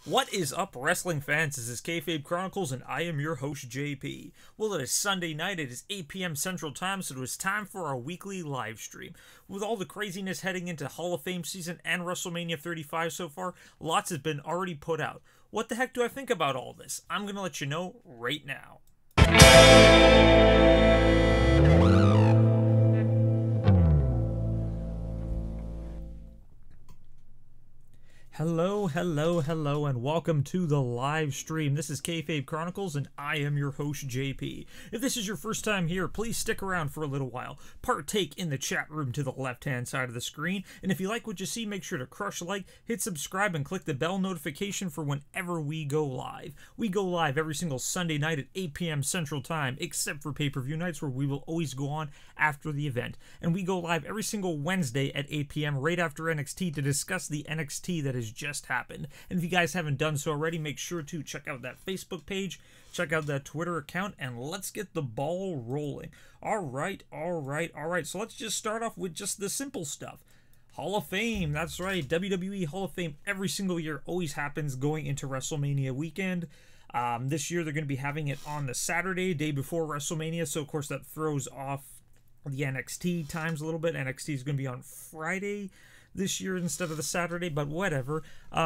What is up, wrestling fans? This is Kayfabe Chronicles, and I am your host, JP. Well, it is Sunday night. It is 8 p.m. Central Time, so it is time for our weekly live stream. With all the craziness heading into Hall of Fame season and WrestleMania 35 so far, lots has been already put out. What the heck do I think about all this? I'm going to let you know right now. Hello, and welcome to the live stream. This is Kayfabe Chronicles, and I am your host, JP. If this is your first time here, please stick around for a little while. Partake in the chat room to the left-hand side of the screen, and if you like what you see, make sure to crush like, hit subscribe, and click the bell notification for whenever we go live. We go live every single Sunday night at 8 p.m. Central Time, except for pay-per-view nights, where we will always go on after the event. And we go live every single Wednesday at 8 p.m. right after NXT to discuss the NXT that has just happened. And if you guys haven't done so already, make sure to check out that Facebook page, check out that Twitter account, and let's get the ball rolling. All right. So let's just start off with just the simple stuff. Hall of Fame, that's right. WWE Hall of Fame every single year always happens going into WrestleMania weekend. This year they're going to be having it on the Saturday, day before WrestleMania, so of course that throws off the NXT times a little bit. NXT is going to be on Friday this year instead of the Saturday, but whatever.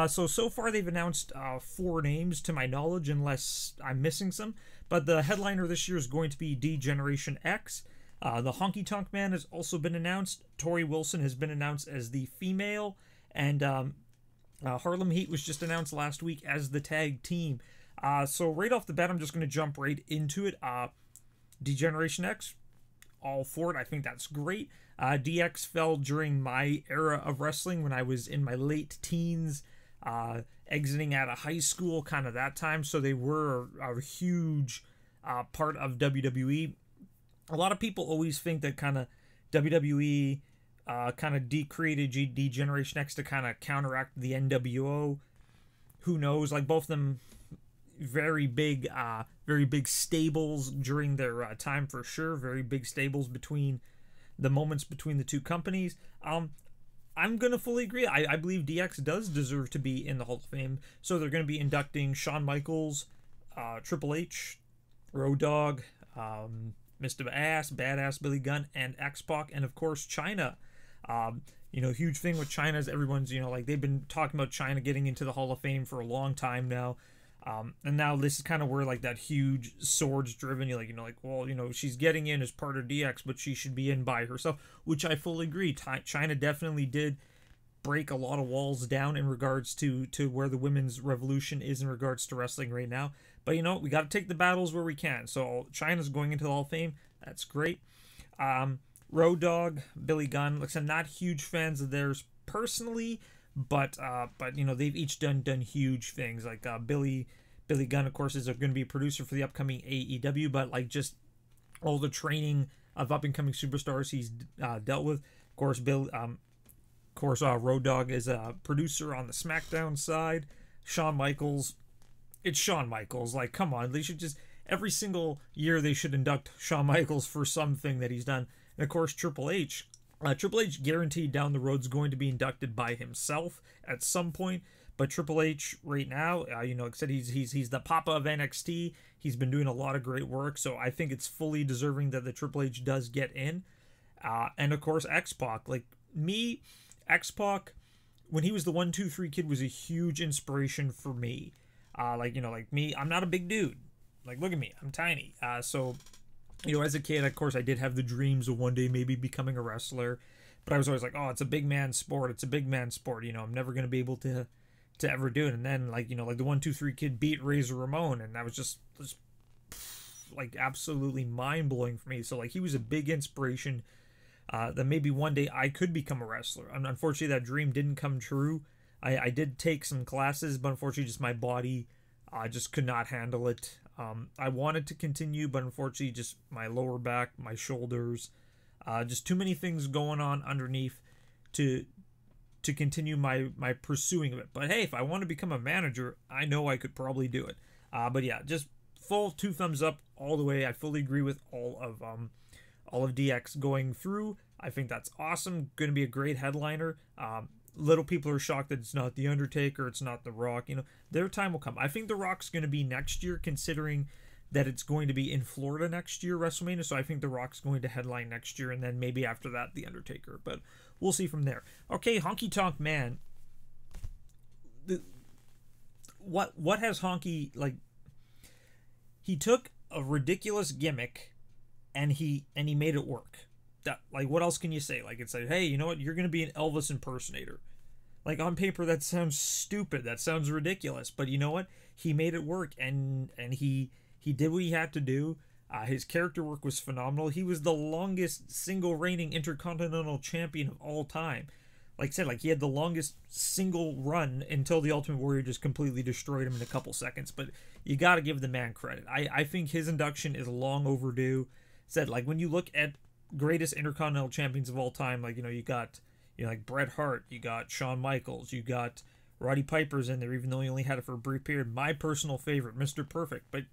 So far they've announced 4 names to my knowledge, unless I'm missing some. But the headliner this year is going to be D-Generation X. The Honky Tonk Man has also been announced. Tori Wilson has been announced as the female, and Harlem Heat was just announced last week as the tag team. So right off the bat, I'm just going to jump right into it. D-Generation X, all for it. I think that's great. DX fell during my era of wrestling when I was in my late teens, exiting out of high school, kind of that time. So they were a huge part of WWE. A lot of people always think that kind of WWE kind of created D-Generation X to kind of counteract the NWO. Who knows? Like, both of them very big stables during their time, for sure. Very big stables between the moments between the two companies. I'm going to fully agree. I believe DX does deserve to be in the Hall of Fame. So they're going to be inducting Shawn Michaels, Triple H, Road Dogg, Mr. Ass, Badass Billy Gunn, and X-Pac, and of course Chyna. Huge thing with Chyna is everyone's, they've been talking about Chyna getting into the Hall of Fame for a long time now. And now this is kind of where, like, that huge swords driven, she's getting in as part of DX, but she should be in by herself, which I fully agree. Chyna definitely did break a lot of walls down in regards to where the women's revolution is in regards to wrestling right now. But, we got to take the battles where we can. So Chyna's going into the Hall of Fame. That's great. Road Dogg, Billy Gunn. Looks, I'm not huge fans of theirs personally, but they've each done huge things. Like Billy Gunn, of course, is going to be a producer for the upcoming AEW, but like just all the training of up and coming superstars he's dealt with. Of course, Road Dogg is a producer on the SmackDown side. Shawn Michaels, it's Shawn Michaels. Like, come on, they should just every single year they should induct Shawn Michaels for something that he's done. And of course, Triple H. Triple H guaranteed down the road is going to be inducted by himself at some point, but Triple H right now, like I said, he's the papa of NXT. He's been doing a lot of great work, so I think it's fully deserving that the Triple H does get in. And of course, X-Pac. Like me, X-Pac, when he was the 1-2-3 Kid, was a huge inspiration for me. Like me, I'm not a big dude. Like, look at me, I'm tiny. So as a kid, of course, I did have the dreams of one day maybe becoming a wrestler, but I was always like, oh, it's a big man sport. It's a big man sport. I'm never going to be able to ever do it. And then, like the 1-2-3 Kid beat Razor Ramon, and that was just like absolutely mind blowing for me. So like he was a big inspiration that maybe one day I could become a wrestler. And unfortunately, that dream didn't come true. I did take some classes, but unfortunately, just my body just could not handle it. I wanted to continue, but unfortunately just my lower back, my shoulders, just too many things going on underneath to continue my pursuing of it. But hey, if I want to become a manager, I know I could probably do it. But yeah, just full 2 thumbs up all the way. I fully agree with all of DX going through. I think that's awesome. Going to be a great headliner. little people are shocked that it's not The Undertaker, it's not The Rock. You know, their time will come. I think The Rock's going to be next year, considering that it's going to be in Florida next year, WrestleMania. So I think The Rock's going to headline next year, and then maybe after that, The Undertaker. But we'll see from there. Okay, Honky Tonk Man. What has Honky, like, he took a ridiculous gimmick and he made it work. That, like, what else can you say? Like, it's like, hey, you know what? You're going to be an Elvis impersonator. Like, on paper, that sounds stupid. That sounds ridiculous. But you know what? He made it work, and he did what he had to do. His character work was phenomenal. He was the longest single reigning Intercontinental Champion of all time. Like I said, like, he had the longest single run until the Ultimate Warrior just completely destroyed him in a couple seconds. But you got to give the man credit. I think his induction is long overdue. Said, like, when you look at greatest Intercontinental Champions of all time, like, you know, you got, you know, like Bret Hart, you got Shawn Michaels, you got Roddy Piper's in there, even though he only had it for a brief period. My personal favorite, Mr. Perfect. But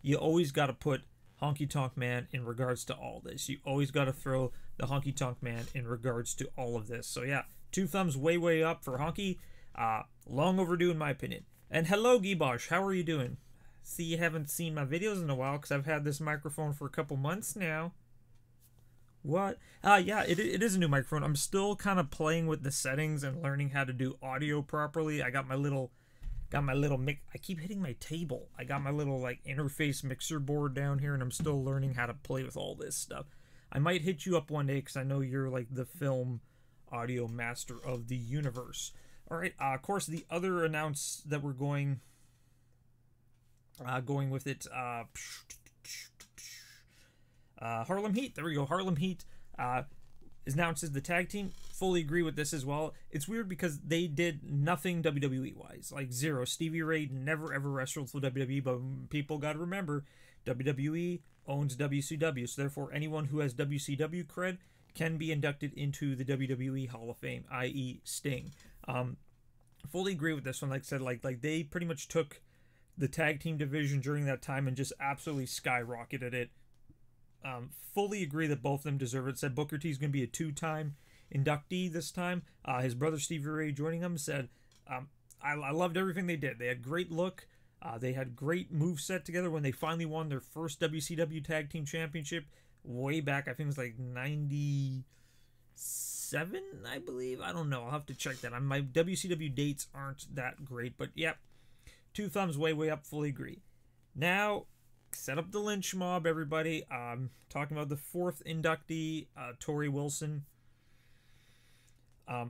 you always got to put Honky Tonk Man in regards to all this. You always got to throw the Honky Tonk Man in regards to all of this. So yeah, 2 thumbs way up for Honky. Long overdue in my opinion. And hello, Gibosh, how are you doing? See, you haven't seen my videos in a while because I've had this microphone for a couple months now. What? Yeah, it is a new microphone. I'm still kind of playing with the settings and learning how to do audio properly. I got my little mic. I keep hitting my table. I got my little, like, interface mixer board down here, and I'm still learning how to play with all this stuff. I might hit you up one day because I know you're, like, the film audio master of the universe. All right. Of course, the other announce that we're going with it. Harlem Heat. There we go. Harlem Heat is announced as the tag team. Fully agree with this as well. It's weird because they did nothing WWE wise, like zero. Stevie Ray never ever wrestled for WWE, but people got to remember, WWE owns WCW, so therefore anyone who has WCW cred can be inducted into the WWE Hall of Fame, i.e. Sting. Fully agree with this one. Like I said, like they pretty much took the tag team division during that time and just absolutely skyrocketed it. Fully agree that both of them deserve it. Said Booker T is going to be a 2-time inductee this time. His brother Stevie Ray joining him said, I loved everything they did. They had great look. They had great moveset together when they finally won their first WCW Tag Team Championship way back. I think it was like 97, I believe. I don't know. I'll have to check that. My WCW dates aren't that great, but yep. 2 thumbs way up. Fully agree. Now, set up the lynch mob, everybody. Talking about the 4th inductee, Tori Wilson. I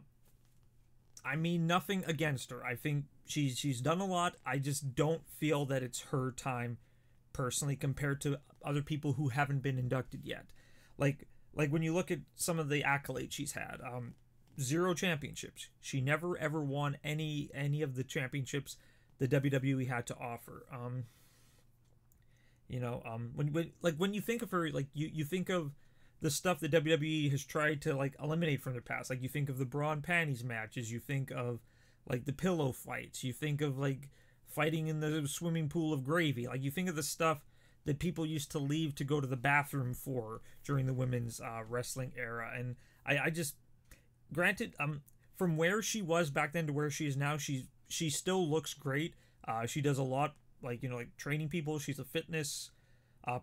mean, nothing against her. I think she's done a lot. I just don't feel that it's her time, personally, compared to other people who haven't been inducted yet. Like when you look at some of the accolades she's had, 0 championships. She never ever won any of the championships the WWE had to offer. When you think of her, like you think of the stuff that WWE has tried to, like, eliminate from their past. Like, you think of the bra and panties matches, you think of, like, the pillow fights, you think of, like, fighting in the swimming pool of gravy. Like, you think of the stuff that people used to leave to go to the bathroom for during the women's wrestling era. And I just, granted, from where she was back then to where she is now, she still looks great. She does a lot, like, you know, like training people. She's a fitness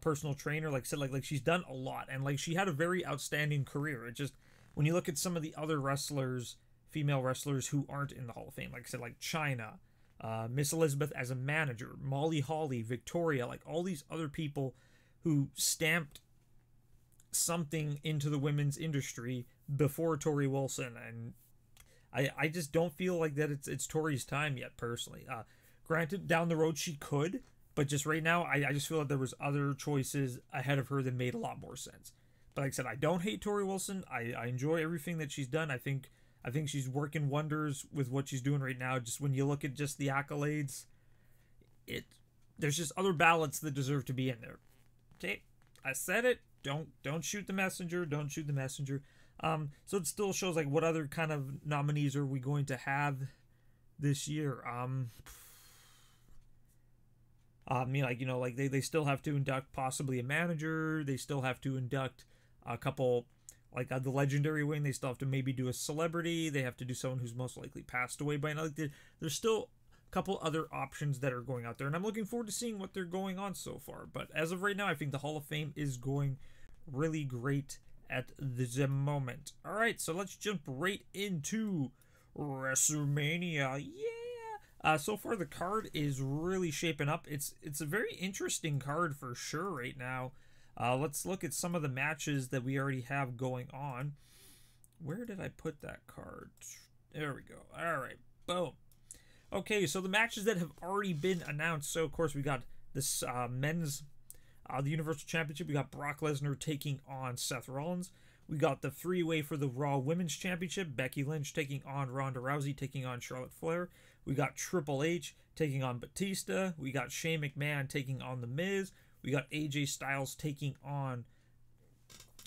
personal trainer. Like I said, like she's done a lot, and like she had a very outstanding career. It just, when you look at some of the other wrestlers, female wrestlers who aren't in the Hall of Fame, like I said, like Chyna, Miss Elizabeth as a manager, Molly Holly, Victoria, like all these other people who stamped something into the women's industry before Tori Wilson, and I just don't feel like that it's Tori's time yet, personally. Granted, down the road she could, but just right now, I just feel like there was other choices ahead of her that made a lot more sense. But like I said, I don't hate Tori Wilson. I enjoy everything that she's done. I think she's working wonders with what she's doing right now. Just when you look at just the accolades, there's just other ballots that deserve to be in there. Okay, I said it. Don't shoot the messenger. Don't shoot the messenger. So it still shows like what other kind of nominees are we going to have this year. I mean, like, you know, like they still have to induct possibly a manager. They still have to induct a couple like the legendary wing. They still have to maybe do a celebrity. They have to do someone who's most likely passed away by now. Like, there's still a couple other options that are going out there, and I'm looking forward to seeing what they're going on so far. But as of right now, I think the Hall of Fame is going really great at the moment. All right, so let's jump right into Wrestlemania. Yeah. So far the card is really shaping up. It's a very interesting card for sure right now. Let's look at some of the matches that we already have going on. Where did I put that card? There we go. All right, boom. Okay, so the matches that have already been announced. So of course we got this men's the Universal Championship. We got Brock Lesnar taking on Seth Rollins. We got the three-way for the Raw Women's Championship. Becky Lynch taking on Ronda Rousey, taking on Charlotte Flair. We got Triple H taking on Batista. We got Shane McMahon taking on The Miz. We got AJ Styles taking on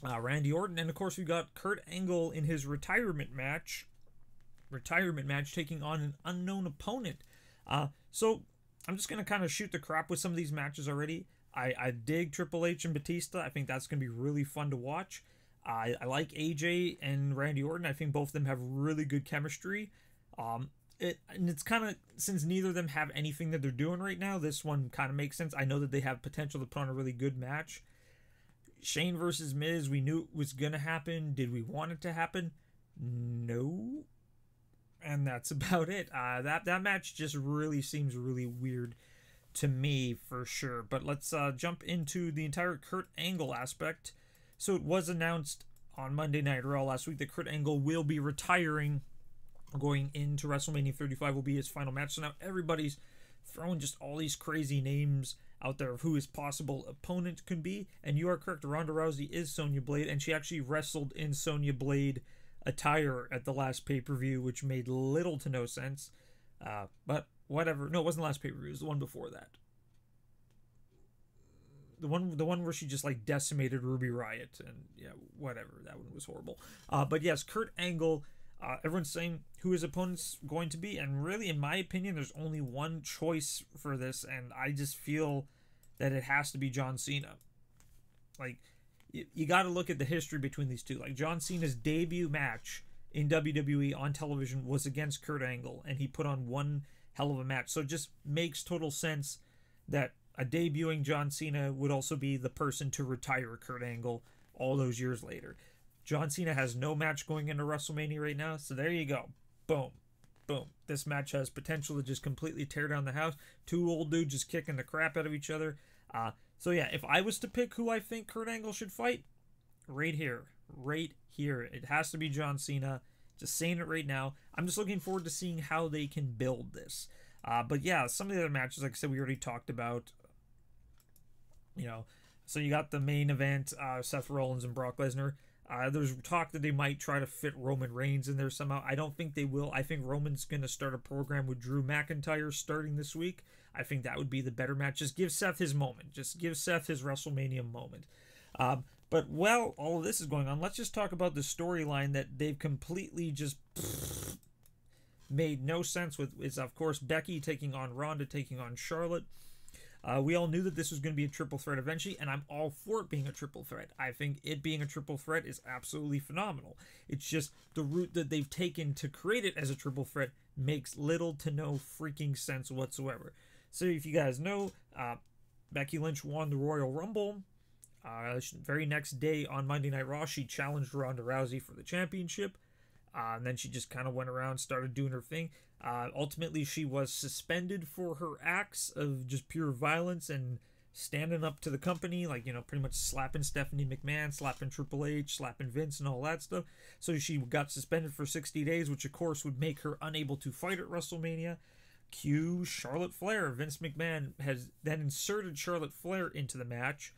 Randy Orton. And, of course, we got Kurt Angle in his retirement match taking on an unknown opponent. So I'm just going to kind of shoot the crap with some of these matches already. I dig Triple H and Batista. I think that's going to be really fun to watch. I like AJ and Randy Orton. I think both of them have really good chemistry. And it's kind of, since neither of them have anything that they're doing right now, this one kind of makes sense. I know that they have potential to put on a really good match. Shane versus Miz, we knew it was going to happen. Did we want it to happen? No. And that's about it. That match just really seems really weird to me for sure. But let's jump into the entire Kurt Angle aspect. So it was announced on Monday Night Raw last week that Kurt Angle will be retiring going into WrestleMania 35 will be his final match. So now everybody's throwing just all these crazy names out there of who his possible opponent can be. And you are correct, Ronda Rousey is Sonya Blade, and she actually wrestled in Sonya Blade attire at the last pay-per-view, which made little to no sense. But whatever. No, it wasn't the last pay-per-view. It was the one before that. The one where she just like decimated Ruby Riott, and yeah, whatever. That one was horrible. But yes, Kurt Angle. Everyone's saying who his opponent's going to be, and really, in my opinion, there's only one choice for this, and I just feel that it has to be John Cena. Like, you got to look at the history between these two. Like, John Cena's debut match in WWE on television was against Kurt Angle, and he put on one hell of a match. So it just makes total sense that a debuting John Cena would also be the person to retire Kurt Angle all those years later. John Cena has no match going into WrestleMania right now, so there you go. Boom. Boom. This match has potential to just completely tear down the house. Two old dudes just kicking the crap out of each other. So yeah, if I was to pick who I think Kurt Angle should fight, right here. It has to be John Cena. Just saying it right now. I'm just looking forward to seeing how they can build this. But yeah, some of the other matches, like I said, we already talked about. You know, so you got the main event, Seth Rollins and Brock Lesnar. There's talk that they might try to fit Roman Reigns in there somehow. I don't think they will. I think Roman's going to start a program with Drew McIntyre starting this week. I think that would be the better match. Just give Seth his moment. Just give Seth his WrestleMania moment. But while all of this is going on, let's just talk about the storyline that they've completely just made no sense with. Is, of course, Becky taking on Ronda, taking on Charlotte. We all knew that this was going to be a triple threat eventually, and I'm all for it being a triple threat. I think it being a triple threat is absolutely phenomenal. It's just the route that they've taken to create it as a triple threat makes little to no freaking sense whatsoever. So if you guys know, Becky Lynch won the Royal Rumble. Very next day on Monday Night Raw, she challenged Ronda Rousey for the championship. And then she just kind of went around, started doing her thing. Ultimately, she was suspended for her acts of just pure violence and standing up to the company, like, you know, pretty much slapping Stephanie McMahon, slapping Triple H, slapping Vince, and all that stuff. So she got suspended for 60 days, which, of course, would make her unable to fight at WrestleMania. Cue Charlotte Flair. Vince McMahon has then inserted Charlotte Flair into the match.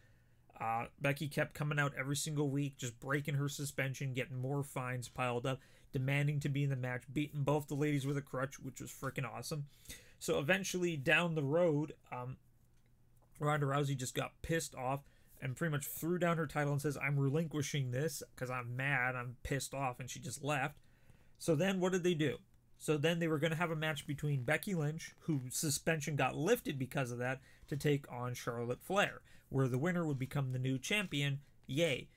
Becky kept coming out every single week, just breaking her suspension, getting more fines piled up, demanding to be in the match, beating both the ladies with a crutch, which was freaking awesome. So eventually, down the road, Ronda Rousey just got pissed off and pretty much threw down her title and says, I'm relinquishing this because I'm mad, I'm pissed off, and she just left. So then what did they do? So then they were going to have a match between Becky Lynch, whose suspension got lifted because of that, to take on Charlotte Flair, where the winner would become the new champion. Yay.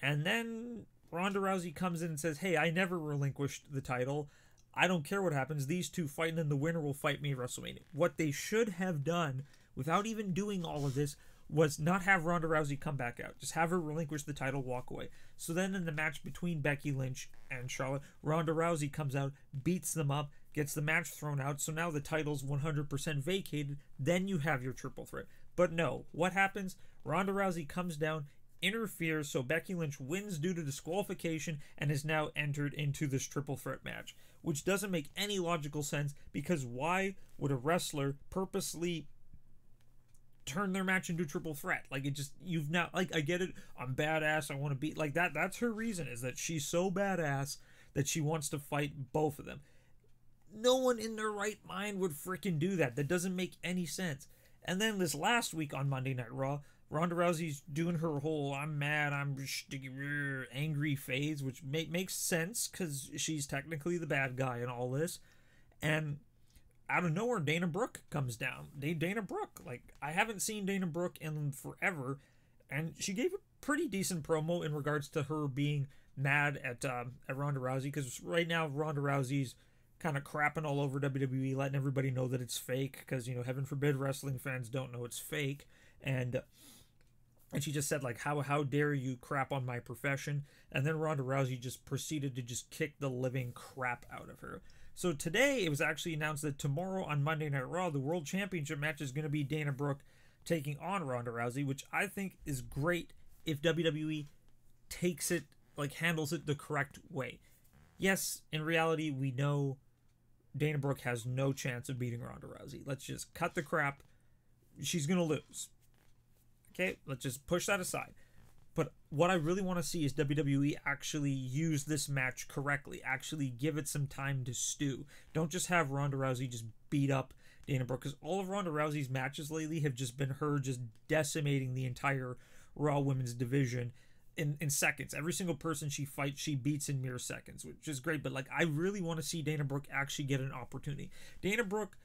And then Ronda Rousey comes in and says, hey, I never relinquished the title. I don't care what happens. These two fight, and then the winner will fight me at WrestleMania. What they should have done, without even doing all of this, was not have Ronda Rousey come back out. Just have her relinquish the title, walk away. So then in the match between Becky Lynch and Charlotte, Ronda Rousey comes out, beats them up, gets the match thrown out. So now the title's 100% vacated. Then you have your triple threat. But no, what happens? Ronda Rousey comes down, interferes, so Becky Lynch wins due to disqualification and is now entered into this triple threat match, which doesn't make any logical sense, because why would a wrestler purposely turn their match into a triple threat? Like, it just, you've now, like, I get it, I'm badass, I want to beat, like, that's her reason, is that she's so badass that she wants to fight both of them. No one in their right mind would freaking do that. That doesn't make any sense. And then this last week on Monday Night Raw, Ronda Rousey's doing her whole I'm mad, I'm angry phase, which makes sense because she's technically the bad guy in all this. And out of nowhere, Dana Brooke comes down. Dana Brooke, like, I haven't seen Dana Brooke in forever, and she gave a pretty decent promo in regards to her being mad at Ronda Rousey, because right now Ronda Rousey's kind of crapping all over WWE, letting everybody know that it's fake, because, you know, heaven forbid wrestling fans don't know it's fake. And she just said, like, how dare you crap on my profession? And then Ronda Rousey just proceeded to just kick the living crap out of her. So today it was actually announced that tomorrow on Monday Night Raw, the World Championship match is going to be Dana Brooke taking on Ronda Rousey, which I think is great if WWE takes it, like, handles it the correct way. Yes, in reality, we know Dana Brooke has no chance of beating Ronda Rousey. Let's just cut the crap. She's going to lose. Okay, let's just push that aside. But what I really want to see is WWE actually use this match correctly. Actually give it some time to stew. Don't just have Ronda Rousey just beat up Dana Brooke, because all of Ronda Rousey's matches lately have just been her just decimating the entire Raw Women's division in seconds. Every single person she fights, she beats in mere seconds, which is great. But, like, I really want to see Dana Brooke actually get an opportunity. Dana Brooke,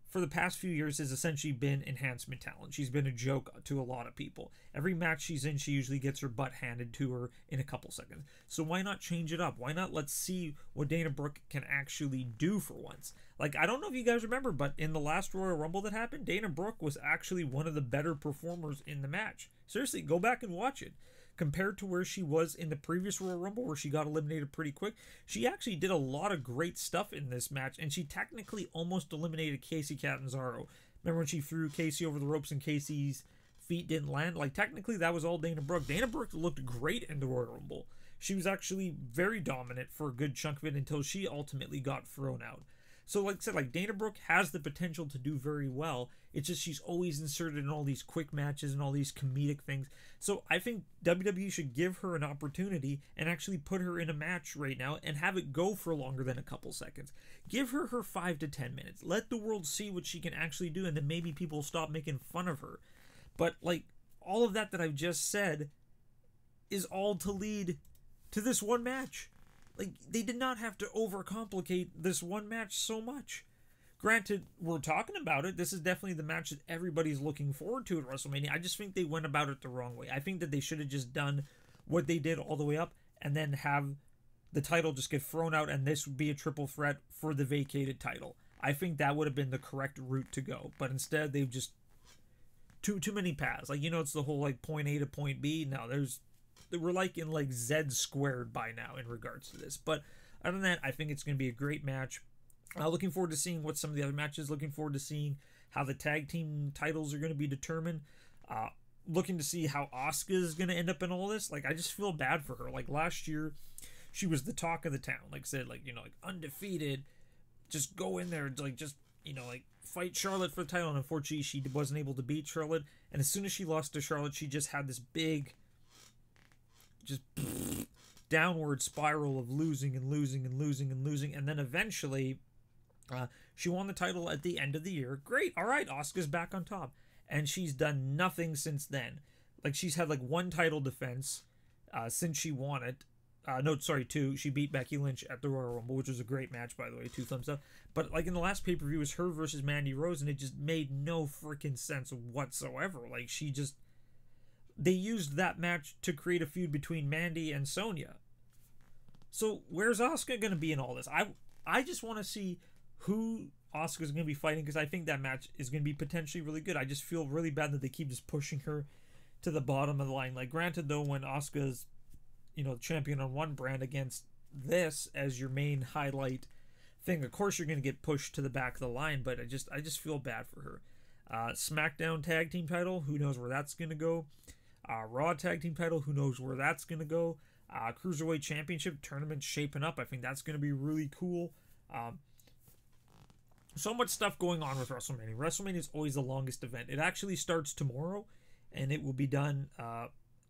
for the past few years, has essentially been enhancement talent. She's been a joke to a lot of people. Every match she's in, she usually gets her butt handed to her in a couple seconds. So why not change it up? Why not let's see what Dana Brooke can actually do for once? Like, I don't know if you guys remember, but in the last Royal Rumble that happened, Dana Brooke was actually one of the better performers in the match. Seriously, go back and watch it. Compared to where she was in the previous Royal Rumble, where she got eliminated pretty quick, she actually did a lot of great stuff in this match, and she technically almost eliminated Casey Catanzaro. Remember when she threw Casey over the ropes and Casey's feet didn't land? Like, technically, that was all Dana Brooke. Dana Brooke looked great in the Royal Rumble. She was actually very dominant for a good chunk of it until she ultimately got thrown out. So, like I said, like, Dana Brooke has the potential to do very well. It's just she's always inserted in all these quick matches and all these comedic things. So I think WWE should give her an opportunity and actually put her in a match right now and have it go for longer than a couple seconds. Give her 5 to 10 minutes. Let the world see what she can actually do, and then maybe people will stop making fun of her. But, like, all of that I've just said is all to lead to this one match. Like, they did not have to overcomplicate this one match so much. Granted, we're talking about it. This is definitely the match that everybody's looking forward to at WrestleMania. I just think they went about it the wrong way. I think that they should have just done what they did all the way up and then have the title just get thrown out and this would be a triple threat for the vacated title. I think that would have been the correct route to go. But instead, they've just... Too many paths. Like, you know, it's the whole, like, point A to point B. No, we're like in like Z squared by now in regards to this. But other than that, I think it's going to be a great match. Looking forward to seeing what some of the other matches. Looking forward to seeing how the tag team titles are going to be determined. Looking to see how Asuka is going to end up in all this. Like, I just feel bad for her. Like, last year, she was the talk of the town. Like I said, like, you know, like, undefeated. Just go in there, like, just, you know, like, fight Charlotte for the title. And unfortunately, she wasn't able to beat Charlotte. And as soon as she lost to Charlotte, she just had this big... just downward spiral of losing and losing and losing and losing, and then eventually she won the title at the end of the year. Great, all right, Asuka's back on top, and she's done nothing since then. Like, she's had like one title defense since she won it. No, sorry, two. She beat Becky Lynch at the Royal Rumble, which was a great match, by the way, 2 thumbs up. But like in the last pay-per-view, it was her versus Mandy Rose, and it just made no freaking sense whatsoever. Like, they used that match to create a feud between Mandy and Sonya. So where's Asuka going to be in all this? I just want to see who Asuka's going to be fighting, because I think that match is going to be potentially really good. I just feel really bad that they keep just pushing her to the bottom of the line. Like, granted though, when Asuka's, champion on one brand against this as your main highlight thing, of course you're going to get pushed to the back of the line, but I just feel bad for her. SmackDown tag team title, who knows where that's going to go. Raw tag team title, who knows where that's going to go. Cruiserweight championship tournament shaping up. I think that's going to be really cool. So much stuff going on with WrestleMania. WrestleMania is always the longest event. It actually starts tomorrow, and it will be done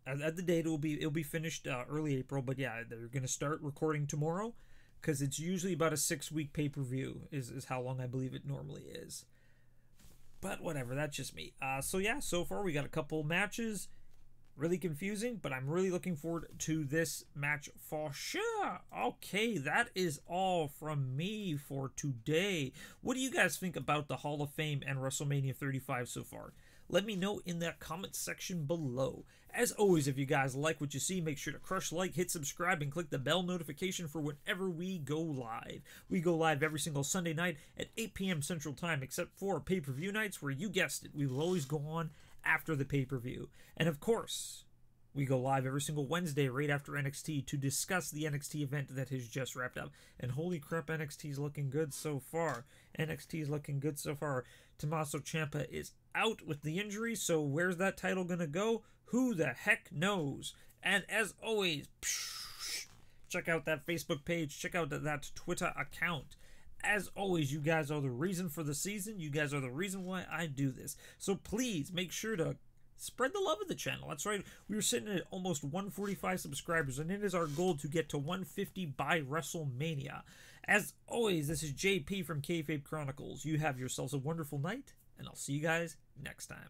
at the date. It'll be finished early April. But yeah, they're going to start recording tomorrow, because it's usually about a 6-week pay-per-view is how long I believe it normally is. But whatever, that's just me. So yeah, so far we got a couple matches. Really confusing, but I'm really looking forward to this match for sure. Okay, that is all from me for today. What do you guys think about the Hall of Fame and WrestleMania 35 so far? Let me know in that comment section below. As always, if you guys like what you see, make sure to crush like, hit subscribe, and click the bell notification for whenever we go live. We go live every single Sunday night at 8 p.m. Central Time, except for pay-per-view nights, where you guessed it, we will always go on after the pay-per-view. And of course, we go live every single Wednesday right after NXT to discuss the NXT event that has just wrapped up. And holy crap, NXT is looking good so far. NXT is looking good so far. Tommaso Ciampa is out with the injury, so where's that title gonna go? Who the heck knows? And as always, check out that Facebook page. Check out that Twitter account. As always, you guys are the reason for the season. You guys are the reason why I do this. So please make sure to spread the love of the channel. That's right. We are sitting at almost 145 subscribers, and it is our goal to get to 150 by WrestleMania. As always, this is JP from Kayfabe Chronicles. You have yourselves a wonderful night, and I'll see you guys next time.